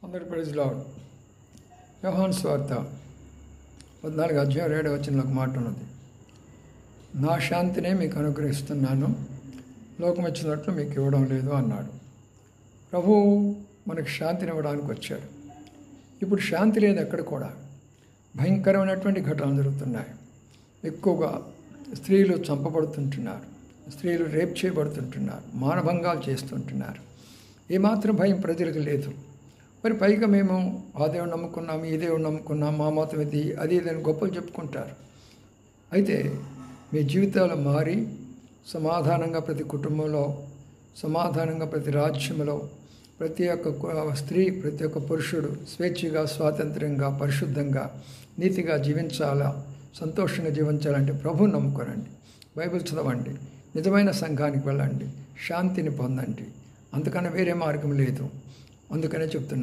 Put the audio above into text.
అందరి praise lord. యోహాను సువార్త 14:7 ఒక మాట ఉన్నది. నా శాంతినే మీకు అనుగ్రహిస్తున్నాను, లోకం ఇచ్చినట్లు మీకు ఇవ్వడం లేదు అన్నాడు. ప్రభువు మనకు శాంతిని ఇవ్వడానికి వచ్చాడు. ఇప్పుడు శాంతి లేదు ఎక్కడ కూడా. భయంకరమైనటువంటి ఘటనలు జరుగుతున్నాయి. ఎక్కువగా స్త్రీలు చంపబడుతుంటున్నారు, స్త్రీలు రేప్ చేయబడుతుంటున్నారు, మానభంగాలు చేస్తుంటున్నారు. ఏమాత్రం భయం ప్రజలకు లేదు. మరి పైగా మేము ఆ దేవుడు నమ్ముకున్నాము, ఈ దేవుడు నమ్ముకున్నాం, మా మతం ఇది అది ఇదని గొప్పలు చెప్పుకుంటారు. అయితే మీ జీవితాలు మారి సమాధానంగా ప్రతి కుటుంబంలో, సమాధానంగా ప్రతి రాజ్యంలో, ప్రతి ఒక్క స్త్రీ, ప్రతి ఒక్క పురుషుడు స్వేచ్ఛగా, స్వాతంత్ర్యంగా, పరిశుద్ధంగా, నీతిగా జీవించాలా, సంతోషంగా జీవించాలంటే ప్రభువుని నమ్ముకోనండి, బైబిల్ చదవండి, నిజమైన సంఘానికి వెళ్ళండి, శాంతిని పొందండి. అంతకన్నా వేరే మార్గం లేదు. అందుకనే చెప్తున్నాను.